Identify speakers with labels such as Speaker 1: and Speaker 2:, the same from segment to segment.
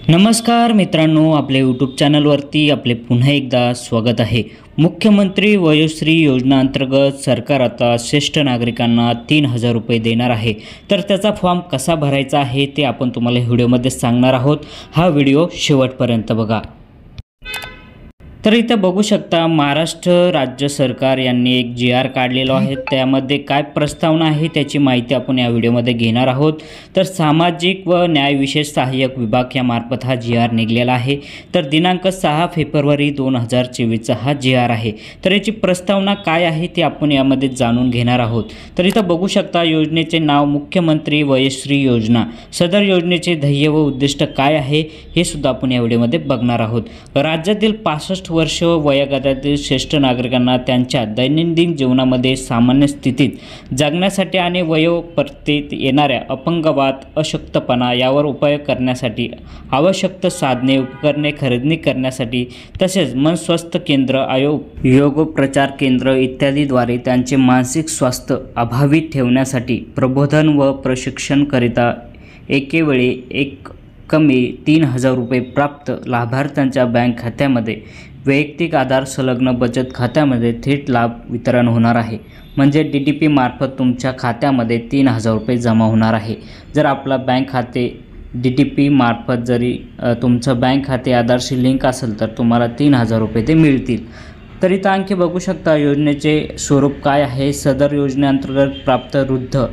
Speaker 1: नमस्कार मित्रांनो, आपल्या यूट्यूब चॅनलवरती आपले पुन्हा एकदा स्वागत आहे। मुख्यमंत्री वयोश्री योजनेअंतर्गत सरकार आता ज्येष्ठ नागरिकांना 3000 रुपये देणार आहे। तर त्याचा फॉर्म कसा भरायचा आहे ते आपण तुम्हाला व्हिडिओमध्ये सांगणार आहोत। हा व्हिडिओ शेवटपर्यंत बघा। तर इथे बघू शकता महाराष्ट्र राज्य सरकार यांनी एक GR काढलेला आहे। त्यामध्ये काय प्रस्तावना आहे त्याची माहिती आपण या व्हिडिओमध्ये घेणार आहोत। तर सामाजिक व न्याय विशेष सहाय्यक विभाग या मार्फत हा GR निघालेला आहे। तर दिनांक 6 फेब्रुवारी 2024 हा GR आहे। तर याची प्रस्तावना काय आहे ते आपण यामध्ये जाणून घेणार आहोत। तर इथे बघू शकता योजनेचे नाव मुख्यमंत्री वयोश्री योजना। सदर योजनेचे ध्येय व उद्दिष्ट काय आहे हे सुद्धा आपण या व्हिडिओमध्ये बघणार आहोत। राज्यातील 65 वर्ष वयोगटातील ज्येष्ठ नागरिकांना त्यांच्या दैनंदिन जीवनामध्ये सामान्य स्थितीत जगण्यासाठी आणि वयोपरतेत येणाऱ्या अपंगवाद, अशक्तपणा यावर उपाय करण्यासाठी आवश्यक साधने उपकरणे खरेदी करण्यासाठी तसेच मन स्वस्थ केंद्र, योग प्रचार केंद्र इत्यादीद्वारे त्यांचे मानसिक स्वास्थ्य अबाधित ठेवण्यासाठी प्रबोधन व प्रशिक्षणकरिता एकेवेळी एक कमी 3000 रुपये प्राप्त लाभार्थ्यांच्या बँक खात्यामध्ये वैयक्तिक आधार संलग्न बचत खात्यामध्ये थेट लाभ वितरण होणार आहे। म्हणजे DDP मार्फत तुमच्या खात्यामध्ये 3000 रुपये जमा होणार आहे। जर आपला बँक खाते DDP मार्फत जरी तुमचं बँक खाते आधारशी लिंक असेल तर तुम्हाला 3000 रुपये ते मिळतील। तर इथं आणखी बघू शकता योजनेचे स्वरूप काय आहे। सदर योजनेअंतर्गत प्राप्त वृद्ध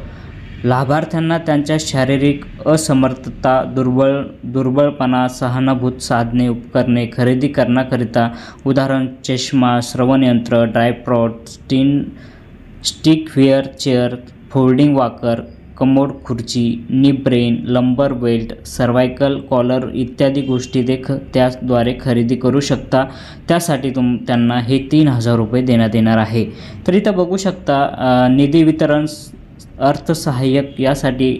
Speaker 1: लाभार्थ्यांना त्यांच्या शारीरिक असमर्थता, दुर्बळपणा, सहानुभूत साधने उपकरणे खरेदी करण्याकरिता उदाहरण चष्मा, श्रवणयंत्र, tripod, stick wheelchair, folding walker, commode खुर्ची, नी ब्रेन, लंबर बेल्ट, सर्वायकल कॉलर इत्यादी गोष्टी ते त्याद्वारे खरेदी करू शकता। त्यासाठी त्यांना हे 3000 रुपये देण्यात येणार आहे। तर इथं बघू शकता निधी वितरण अर्थसहाय्यक यासाठी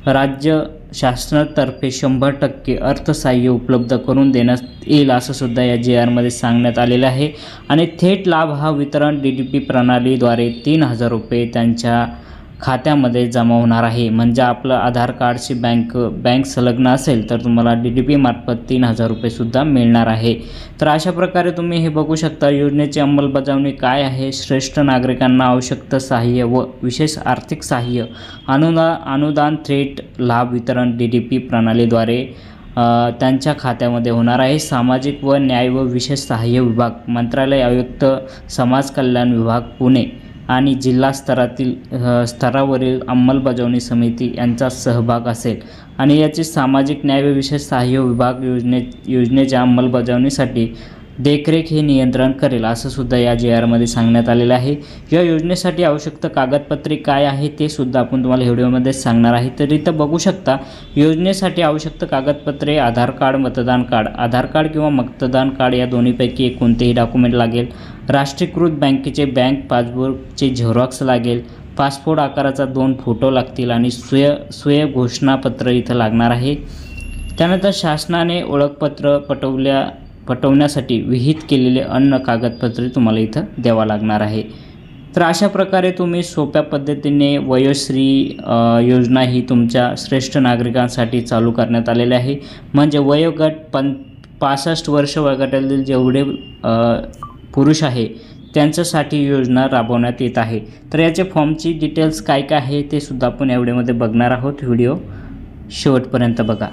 Speaker 1: राज्य शासनातर्फे 100% अर्थसहाय्य उपलब्ध करून देण्यात येईल असं सुद्धा या GR मध्ये सांगण्यात आलेलं आहे। आणि थेट लाभ हा वितरण DDP प्रणालीद्वारे 3000 रुपये त्यांच्या खात्यामध्ये जमा होणार आहे। म्हणजे आपलं आधार कार्डशी बँक संलग्न असेल तर तुम्हाला DDP मार्फत 3000 रुपये सुद्धा मिळणार आहे। तर अशा प्रकारे तुम्ही हे बघू शकता योजनेची अंमलबजावणी काय आहे। श्रेष्ठ नागरिकांना आवश्यक सहाय्य व विशेष आर्थिक सहाय्य अनुदान थेट लाभ वितरण DDP प्रणालीद्वारे त्यांच्या खात्यामध्ये होणार आहे। सामाजिक व न्याय व विशेष सहाय्य विभाग, मंत्रालय आयुक्त, समाज कल्याण विभाग पुणे आणि जिल्हा स्तरावरील अंमलबजावणी समिती यांचा सहभाग असेल। आणि याची सामाजिक न्याय व विशेष सहाय्य विभाग योजनेच्या अंमलबजावणीसाठी देखरेख हे नियंत्रण करेल असं सुद्धा या GR मध्ये सांगण्यात आलेलं आहे। या योजनेसाठी आवश्यक कागदपत्रे काय आहे ते सुद्धा आपण तुम्हाला व्हिडिओमध्ये सांगणार आहे। तर इथं बघू शकता योजनेसाठी आवश्यक कागदपत्रे आधार कार्ड, मतदान कार्ड, आधार कार्ड किंवा मतदान कार्ड या दोन्हीपैकी एक कोणतेही डॉक्युमेंट लागेल। राष्ट्रीयकृत बँकेचे बँक पासबुकचे झेरॉक्स लागेल। पासपोर्ट आकाराचा 2 फोटो लागतील आणि स्वयं घोषणापत्र इथं लागणार आहे। त्यानंतर शासनाने ओळखपत्र पटवण्यासाठी विहित केलेले अन्य कागदपत्रे तुम्हाला इथं द्यावा लागणार आहे। तर अशा प्रकारे तुम्ही सोप्या पद्धतीने वयोश्री योजना ही तुमच्या श्रेष्ठ नागरिकांसाठी चालू करण्यात आलेली आहे। म्हणजे वयोगट 65 वर्ष वयोगटातील जेवढे पुरुष आहे त्यांच्यासाठी योजना राबवण्यात येत आहे। तर याचे फॉर्मची डिटेल्स काय काय आहे ते सुद्धा आपण या व्हिडिओमध्ये बघणार आहोत। व्हिडिओ शेवटपर्यंत बघा।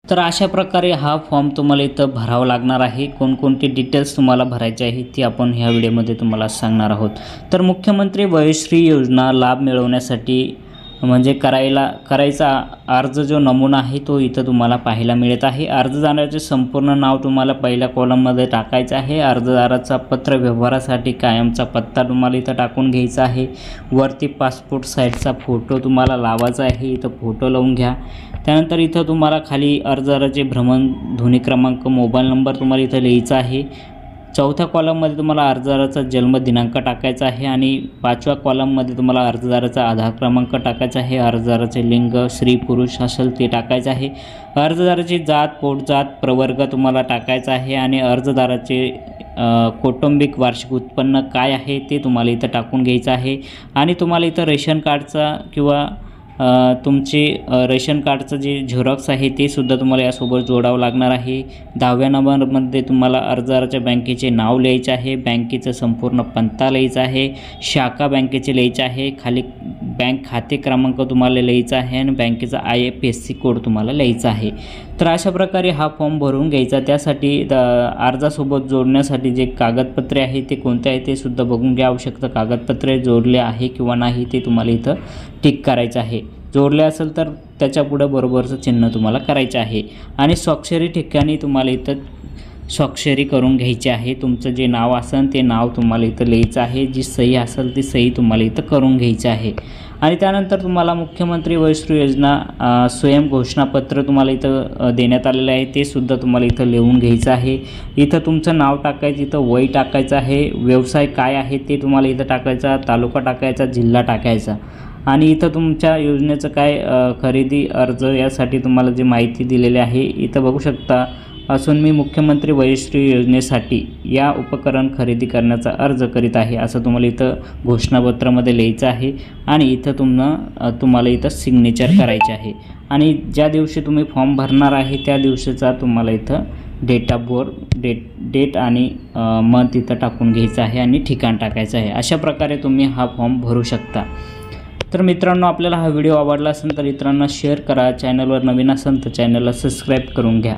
Speaker 1: तर अशा प्रकारे हा फॉर्म तुम्हाला इथं भरावा लागणार आहे। कोणकोणते डिटेल्स तुम्हाला भरायचे आहे ते आपण ह्या व्हिडिओमध्ये तुम्हाला सांगणार आहोत। तर मुख्यमंत्री वयोश्री योजना लाभ मिळवण्यासाठी म्हणजे करायचा अर्ज जो नमुना आहे तो इथं तुम्हाला पाहायला मिळत आहे। अर्जदाराचे संपूर्ण नाव तुम्हाला पहिल्या कॉलममध्ये टाकायचं आहे। अर्जदाराचा पत्र व्यवहारासाठी कायमचा पत्ता तुम्हाला इथं टाकून घ्यायचा आहे। वरती पासपोर्ट साईजचा फोटो तुम्हाला लावायचा आहे, इथं फोटो लावून घ्या। त्यानंतर इथं तुम्हाला खाली अर्जदाराचे भ्रमणध्वनी क्रमांक, मोबाईल नंबर तुम्हाला इथं लिहायचा आहे। चौथ्या कॉलममध्ये तुम्हाला अर्जदाराचा जन्मदिनांक टाकायचा आहे आणि 5व्या कॉलममध्ये तुम्हाला अर्जदाराचा आधार क्रमांक टाकायचा आहे। अर्जदाराचे लिंग स्त्री पुरुष असेल ते टाकायचं आहे। अर्जदाराची जात, पोटजात, प्रवर्ग तुम्हाला टाकायचा आहे आणि अर्जदाराचे कौटुंबिक वार्षिक उत्पन्न काय आहे ते तुम्हाला इथं टाकून घ्यायचं आहे। आणि तुम्हाला इथं रेशन कार्डचा किंवा तुमचे रेशन कार्डचं जे झेरॉक्स आहे ते सुद्धा तुम्हाला यासोबत जोडावं लागणार आहे। 10व्या नंबरमध्ये तुम्हाला अर्जदाराच्या बँकेचे नाव लिहायचे आहे, बँकेचा संपूर्ण पत्ता लिहायचा आहे, शाखा बँकेचे लिहायचे आहे, खाली बँक खाते क्रमांक तुम्हाला लिहायचा आहे आणि बँकेचा IFSC कोड तुम्हाला लिहायचा आहे। तर अशा प्रकारे हा फॉर्म भरून घ्यायचा। त्यासाठी अर्जासोबत जोडण्यासाठी जे कागदपत्रे आहे ते कोणते आहे ते सुद्धा बघून घ्या। आवश्यक कागदपत्रे जोडले आहे किंवा नाही ते तुम्हाला इथं टिक करायचं आहे। जोडले असेल तर त्याच्या पुढे बरोबरचं चिन्ह तुम्हाला करायचं आहे आणि स्वाक्षरी ठिकाणी तुम्हाला इथं स्वाक्षरी करून घ्यायची आहे। तुमचं जे नाव असेल ते नाव तुम्हाला इथं लिहायचं आहे, जी सही असेल ती सही तुम्हाला इथं करून घ्यायची आहे। आणि त्यानंतर तुम्हाला मुख्यमंत्री वयश्री योजना स्वयं घोषणापत्र तुम्हाला इथं देण्यात आलेलं आहे, ते सुद्धा तुम्हाला इथं लिहून घ्यायचं आहे। इथं तुमचं नाव टाकायचं, इथं वय टाकायचं आहे, व्यवसाय काय आहे ते तुम्हाला इथं टाकायचा, तालुका टाकायचा, जिल्हा टाकायचा आणि इथं तुमच्या योजनेचं काय खरेदी अर्ज यासाठी तुम्हाला जी माहिती दिलेली आहे इथं बघू शकता। असून मी मुख्यमंत्री वयश्री योजनेसाठी या उपकरण खरेदी करण्याचा अर्ज करीत आहे असं तुम्हाला इथं घोषणापत्रामध्ये लिहायचं आहे आणि इथं तुम्हाला इथं सिग्नेचर करायचे आहे आणि ज्या दिवशी तुम्ही फॉर्म भरणार आहे त्या दिवशीचा तुम्हाला इथं डेट ऑफ बर्थ डेट आणि मंथ इथं टाकून घ्यायचं आहे आणि ठिकाण टाकायचं आहे। अशा प्रकारे तुम्ही हा फॉर्म भरू शकता। तर मित्रांनो, आपल्याला हा व्हिडिओ आवडला असेल तर इतरांना शेअर करा, चॅनलवर नवीन असेल तर चॅनलला सबस्क्राईब करून घ्या।